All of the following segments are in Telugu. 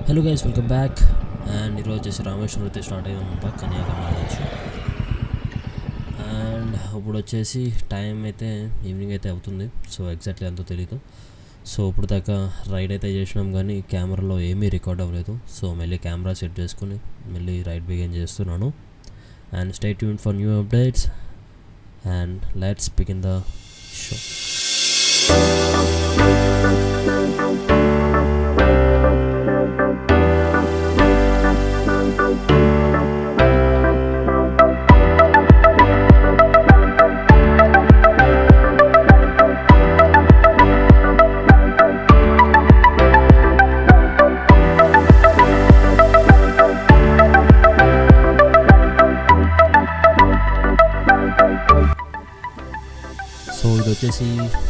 Hello guys, welcome back. And ఈరోజు వచ్చేసి రామేశ్వరం అయితే స్టార్ట్ అయ్యామన్నమాట కన్యాకుమారి నుంచి. అండ్ ఇప్పుడు వచ్చేసి టైం అయితే ఈవినింగ్ అయితే అవుతుంది. సో ఎగ్జాక్ట్లీ ఎంతో తెలీదు. సో ఇప్పుడు దాకా రైడ్ అయితే చేసినాం కానీ కెమెరాలో ఏమీ రికార్డ్ అవ్వలేదు. సో మళ్ళీ కెమెరా సెట్ చేసుకుని మళ్ళీ రైడ్ బిగిన్ చేస్తున్నాను. And stay tune for new updates and let's begin the show. So ఇది వచ్చేసి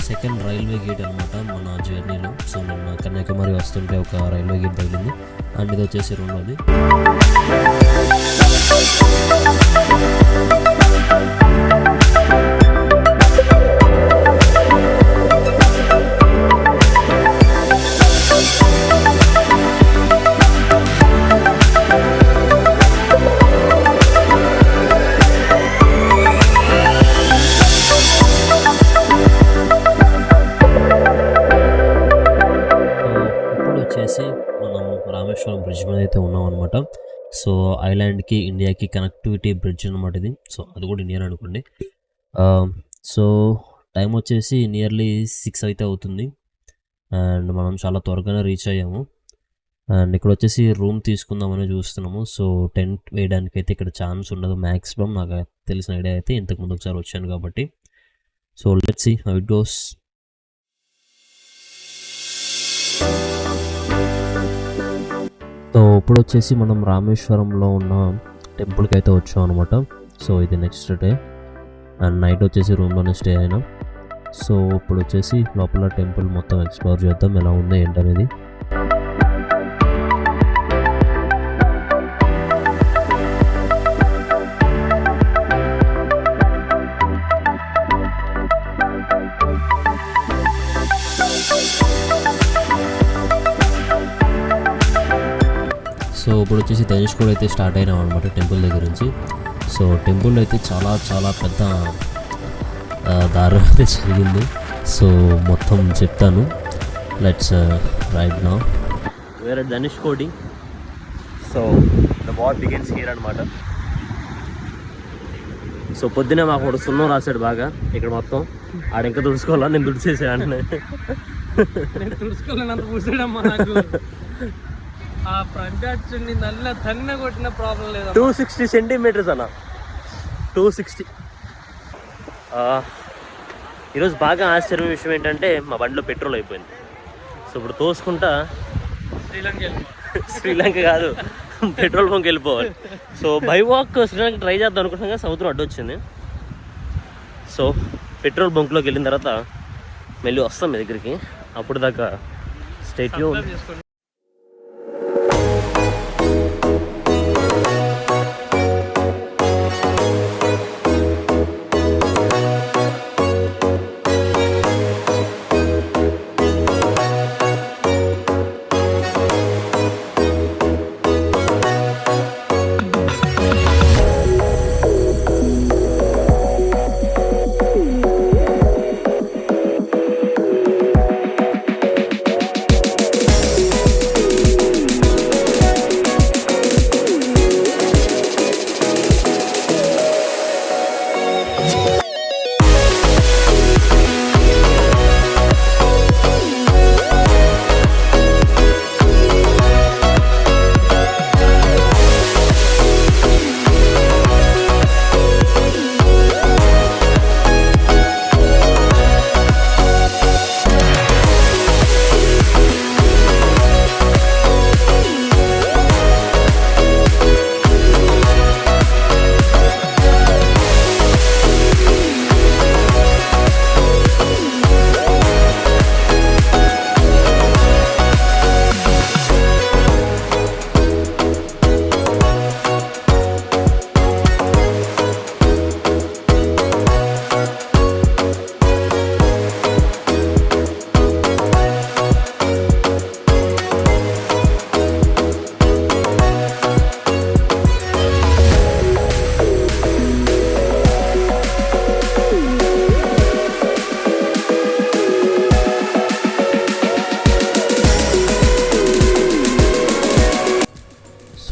సెకండ్ రైల్వే గేట్ అనమాట మన జర్నీలో. సో నిన్న కన్యాకుమారి వస్తుంటే ఒక రైల్వే గేట్ తగిలింది. అండ్ ఇది వచ్చేసి రెండోది. మనం రామేశ్వరం బ్రిడ్జ్ మీద అయితే ఉన్నాం అనమాట. సో ఐలాండ్కి ఇండియాకి కనెక్టివిటీ బ్రిడ్జ్ అనమాట ఇది. సో అది కూడా ఇండియన్ అనుకోండి. సో టైం వచ్చేసి నియర్లీ 6 అయితే అవుతుంది. అండ్ మనం చాలా త్వరగానే రీచ్ అయ్యాము. అండ్ ఇక్కడ వచ్చేసి రూమ్ తీసుకుందామని చూస్తున్నాము. సో టెంట్ వేయడానికి అయితే ఇక్కడ ఛాన్స్ ఉండదు మ్యాక్సిమం. నాకు తెలిసిన ఐడియా అయితే ఇంతకుముందు ఒకసారి వచ్చాను కాబట్టి. So let's see how it goes. So ఇప్పుడు వచ్చేసి మనం రామేశ్వరంలో ఉన్న టెంపుల్కి అయితే వచ్చాం అనమాట. సో ఇది నెక్స్ట్ డే అండ్ నైట్ వచ్చేసి రూమ్లోనే స్టే అయినా. సో ఇప్పుడు వచ్చేసి లోపల టెంపుల్ మొత్తం ఎక్స్ప్లోర్ చేద్దాం ఎలా ఉంది ఏంటనేది. సో ఇప్పుడు వచ్చేసి ధనుష్ కూడా అయితే స్టార్ట్ అయినాం అనమాట టెంపుల్ దగ్గర నుంచి. సో టెంపుల్ అయితే చాలా చాలా పెద్ద దారుణం అయితే జరిగింది. సో మొత్తం చెప్తాను. Let's write now. వేరే ధనుష్ కోటి. So the war begins here అనమాట. సో పొద్దునే మాకు ఒకటి సున్నం రాశాడు బాగా ఇక్కడ మొత్తం. ఆడ ఇంకా తుడుచుకోవాలా, నేను తుడిచేసాను. తుడుచుకోలేనంత పూసాడమ్మా నాకు. ఆ ఫ్రంట్ చూడండి నల్ల తన్న కొట్టిన ప్రాబ్లం లేదు. 260 సెంటీమీటర్స్ అన్న, 260. ఈరోజు బాగా ఆశ్చర్య విషయం ఏంటంటే మా బండిలో పెట్రోల్ అయిపోయింది. సో ఇప్పుడు తోసుకుంటా శ్రీలంక కాదు పెట్రోల్ బంక్ వెళ్ళిపోవాలి. So by walk Sri Lanka try చేద్దాం అనుకుంటున్నాం కానీ సముద్రం అడ్డు వచ్చింది. సో పెట్రోల్ బంక్లోకి వెళ్ళిన తర్వాత మళ్ళీ వస్తాం మీ దగ్గరికి. అప్పుడు దాకా స్టే ట్యూన్.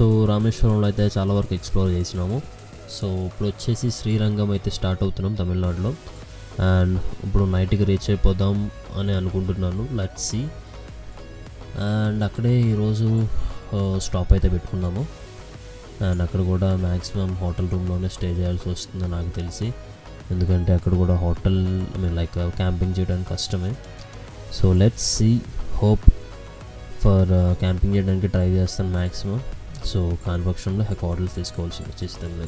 సో రామేశ్వరంలో అయితే చాలా వరకు ఎక్స్ప్లోర్ చేసినాము. సో ఇప్పుడు వచ్చేసి శ్రీరంగం అయితే స్టార్ట్ అవుతున్నాం తమిళనాడులో. అండ్ ఇప్పుడు నైట్కి రీచ్ అయిపోదాం అని అనుకుంటున్నాను. Let's see. అండ్ అక్కడే ఈరోజు స్టాప్ అయితే పెట్టుకున్నాము. అండ్ అక్కడ కూడా మ్యాక్సిమం హోటల్ రూమ్లోనే స్టే చేయాల్సి వస్తుంది నాకు తెలిసి, ఎందుకంటే అక్కడ కూడా హోటల్ లైక్ క్యాంపింగ్ చేయడానికి కష్టమే. So let's see, hope for camping చేయడానికి ట్రై చేస్తాను మ్యాక్సిమం. సో కాని పక్షంలో హోటల్స్ తీసుకోవాల్సి వచ్చేస్తుంది.